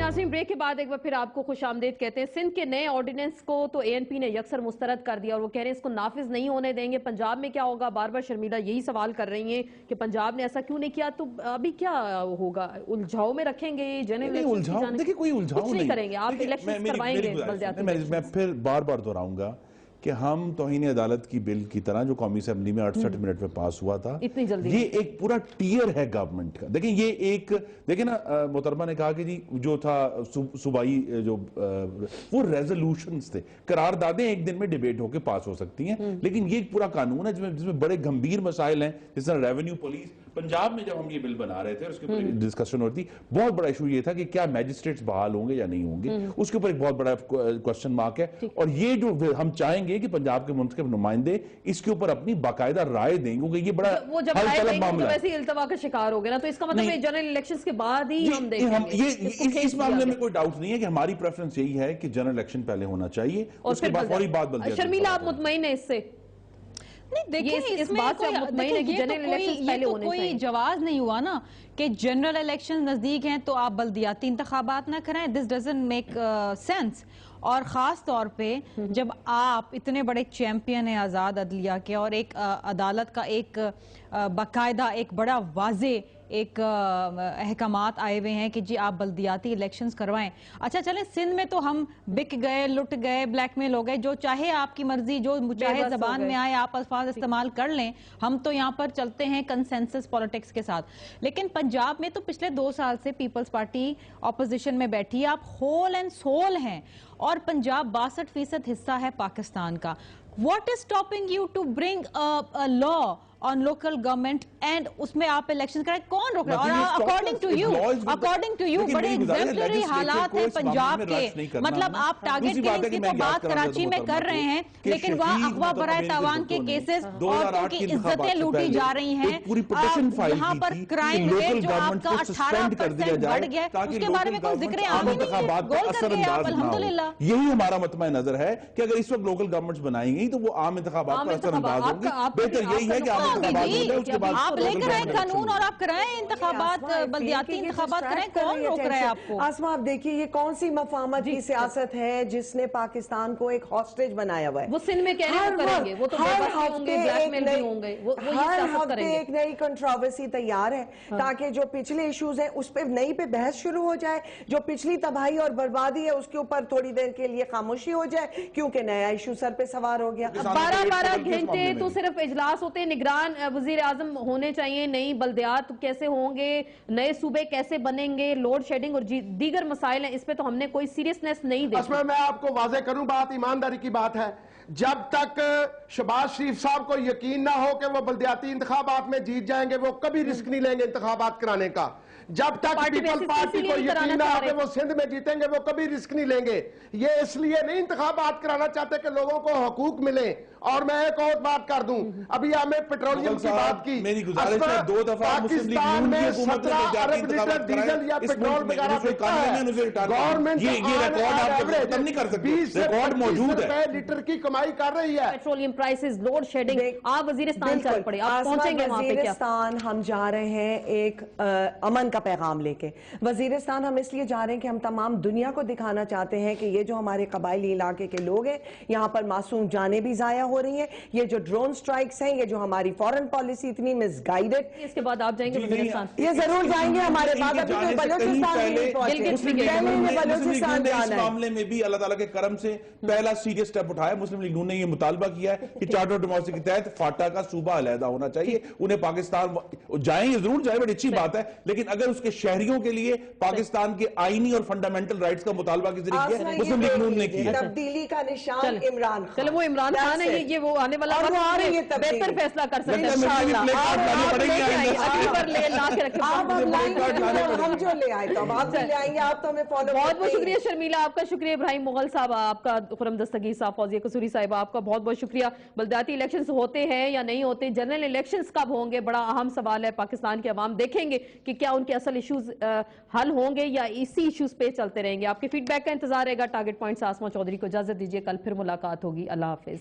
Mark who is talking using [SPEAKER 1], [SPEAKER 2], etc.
[SPEAKER 1] नाज़रीन, ब्रेक के बाद एक बार फिर आपको खुश आमदीद कहते हैं। सिंध के नए ऑर्डिनेंस को तो ANP ने यकसर मुस्तरद कर दिया और वो कह रहे हैं इसको नाफिज नहीं होने देंगे। पंजाब में क्या होगा, बार बार शर्मिला यही सवाल कर रही हैं कि पंजाब ने ऐसा क्यों नहीं किया, तो अभी क्या होगा, उलझाव में रखेंगे जनरल?
[SPEAKER 2] देखिए कोई उलझाव नहीं
[SPEAKER 1] करेंगे आप, इलेक्शन करवाएंगे।
[SPEAKER 2] मैं फिर बार बार दोहराऊंगा कि हम तौहीन अदालत की बिल की तरह जो कौमी असेंबली में 68 मिनट में पास हुआ था,
[SPEAKER 1] इतनी जल्दी
[SPEAKER 2] ये एक पूरा टियर है गवर्नमेंट का। देखिए ये एक, देखिए ना, मोहतरमा ने कहा कि जी जो था सूबाई जो वो रेजोल्यूशंस थे, करारदादें एक दिन में डिबेट होकर पास हो सकती हैं, लेकिन ये एक पूरा कानून है जिसमें बड़े गंभीर मसाइल हैं, जिस तरह रेवेन्यू पुलिस। पंजाब में जब हम ये बिल बना रहे थे उसके ऊपर डिस्कशन होती, बहुत बड़ा इशू ये था कि क्या मैजिस्ट्रेट्स बहाल होंगे या नहीं होंगे, उसके ऊपर एक बहुत बड़ा क्वेश्चन मार्क है। और ये जो हम चाहेंगे कि पंजाब के मुंतखब नुमाइंदे इसके ऊपर अपनी बाकायदा राय देंगे, क्योंकि ये बड़ा
[SPEAKER 1] वो जब राय देंगे तो वैसे ही इल्तवा का शिकार हो गया ना, तो इसका मतलब है जनरल इलेक्शंस के बाद ही हम देखेंगे।
[SPEAKER 2] इस मामले में कोई डाउट नहीं है कि हमारी प्रेफरेंस यही है कि जनरल इलेक्शन पहले होना चाहिए, उसके बाद फौरी बात बल्दियात।
[SPEAKER 1] शर्मिला, आप मुतमईन है इससे?
[SPEAKER 3] नहीं, देखिए इस बात से कोई जवाब नहीं हुआ ना कि जनरल इलेक्शन नजदीक हैं तो आप बल्दियाती इंतखाबात ना कराएं। This doesn't make sense. और ख़ास तौर पे जब आप इतने बड़े चैंपियन हैं आज़ाद अदलिया के, और एक अदालत का एक बाकायदा एक बड़ा वाज़े एक अहकामात आए हुए हैं कि जी आप बल्दियाती इलेक्शंस करवाएं। अच्छा चलें, सिंध में तो हम बिक गए, लुट गए, ब्लैकमेल हो गए, जो चाहे आपकी मर्जी, जो चाहे जबान में आए आप अल्फाज इस्तेमाल कर लें। हम तो यहाँ पर चलते हैं कंसेंसस पॉलिटिक्स के साथ। लेकिन पंजाब में तो पिछले 2 साल से पीपल्स पार्टी ऑपोजिशन में बैठी है, आप होल एंड सोल हैं, और पंजाब 62% हिस्सा है पाकिस्तान का। What is stopping you to bring a law on local government and उसमें आप इलेक्शन कराएं? कौन रोक रहा है? और अकॉर्डिंग टू यू बड़े एग्जेम्पलरी हालात हैं पंजाब के। मतलब आप टारगेट किलिंग्स की तो बात कराची में कर रहे हैं, लेकिन वहाँ अगवा बराए तावान के केसेस और उनकी इज्जतें लूटी जा रही हैं। यहाँ पर क्राइम रेट जो आपका 18% बढ़ गया, उसके बारे में कोई जिक्र आम ही नहीं है। गोल कर गए आप, अल्हम्दुलिल्लाह।
[SPEAKER 2] यही हमारा मतमा नजर है कि अगर इस वक्त लोकल गवर्नमेंट्स बनाएंगी तो वो आम इंतखाबात पर असरअंदाज होंगी। बेहतर यही है कि
[SPEAKER 3] आप लेकर आए कानून और आप कराएं इंतखाबात, बल्दियाती इंतखाबात कराएं। कौन रोक रहा है आपको?
[SPEAKER 4] आसमा, आप देखिए ये कौन सी मफाहमत की सियासत है जिसने पाकिस्तान को एक हॉस्टेज बनाया हुआ है।
[SPEAKER 1] वो सिंध में कह रहे हैं करेंगे, वो तो हर
[SPEAKER 4] हफ्ते एक नई कंट्रोवर्सी तैयार है ताकि जो पिछले इश्यूज हैं उस पे नई पे बहस शुरू हो जाए, जो पिछली तबाही और बर्बादी है उसके ऊपर थोड़ी देर के लिए खामोशी हो जाए, क्योंकि नया इशू सर पे सवार हो गया।
[SPEAKER 1] 12 घंटे तो सिर्फ इजलास होते हैं। निगरान वजीर आजम होने चाहिए, नई बल्दियात कैसे होंगे, नए सूबे कैसे बनेंगे, लोड शेडिंग और दीगर मसाइल हैं, इस पे तो हमने कोई सीरियसनेस नहीं देखी।
[SPEAKER 5] मैं आपको वाजे करूं, बात ईमानदारी की बात है। जब तक शहबाज शरीफ साहब को यकीन ना हो कि वो बल्दियाती इंतखाबात में जीत जाएंगे, वो कभी रिस्क नहीं लेंगे इंतखाबात कराने का। जब तक पीपल्स पार्टी को यकीन ना हो कि वो सिंध में जीतेंगे, वो कभी रिस्क नहीं लेंगे। ये इसलिए नहीं इंतखाबात कराना चाहते कि लोगों को हकूक मिले। और मैं एक और बात कर दूं, अभी हमें पेट्रोलियम की बात की,
[SPEAKER 2] मेरी गुजारिश है 2 दफा
[SPEAKER 5] पाकिस्तान में 17 अरब लीटर डीजल या पेट्रोल वगैरह बिकता है। गवर्नमेंट
[SPEAKER 2] ये रिकॉर्ड आप खत्म नहीं कर सकते, रिकॉर्ड मौजूद है।
[SPEAKER 5] लीटर की कमाई कर रही है।
[SPEAKER 1] पेट्रोलियम प्राइसेस, लोड शेडिंग, आप वजीरिस्तान चल पड़े, आप पहुंचेंगे वहां पे क्या?
[SPEAKER 4] वजीरिस्तान हम जा रहे हैं एक अमन का पैगाम लेके। वजीरिस्तान हम इसलिए जा रहे हैं कि हम तमाम दुनिया को दिखाना चाहते हैं कि ये जो हमारे कबायली इलाके के लोग हैं, यहाँ पर मासूम जानें भी जाया हो रही हैं। ये जो ड्रोन स्ट्राइक्स हैं, ये जो हमारी फॉरेन पॉलिसी इतनी मिसगाइडेड।
[SPEAKER 1] इसके बाद आप जाएंगे वजीरिस्तान?
[SPEAKER 4] ये जरूर जाएंगे। हमारे बाद अभी तो बलूचिस्तान
[SPEAKER 2] इस मामले में भी अल्लाह ताला के करम से पहला सीरियस स्टेप उठाया। मुस्लिम लीग नून ने ये मुतालबा किया है कि चार्टर ऑफ डेमोक्रेसी के तहत फाटा का सूबा अलहदा होना चाहिए। उन्हें पाकिस्तान जाएं, जरूर जाए, बड़ी अच्छी बात है, लेकिन अगर उसके शहरियों के लिए पाकिस्तान के आईनी और फंडामेंटल राइट्स का मुतालबा किस तरीके से मुस्लिम लीग नून ने किया।
[SPEAKER 4] तब्दीली का निशान इमरान खान।
[SPEAKER 1] चलो वो इमरान खान है, ये वो आने वाला बेहतर फैसला कर सकते हैं।
[SPEAKER 4] हम जो ले आए तो आप ले आएंगे, आप तो हमें फॉलो।
[SPEAKER 1] बहुत बहुत शुक्रिया शर्मिला, आपका शुक्रिया इब्राहिम मुगल साहब, आपका खुरम दस्तगीर साहब, फौजिया कसूरी साहिब, आपका बहुत बहुत शुक्रिया। बल्दियाती इलेक्शंस होते हैं या नहीं होते, जनरल इलेक्शंस कब होंगे, बड़ा अहम सवाल है। पाकिस्तान के अवाम देखेंगे कि क्या उनके असल इश्यूज हल होंगे या इसी इश्यूज पे चलते रहेंगे। आपके फीडबैक का इंतजार रहेगा। टारगेट पॉइंट से आसमा चौधरी को इजाजत दीजिए, कल फिर मुलाकात होगी। अल्लाह हाफिज।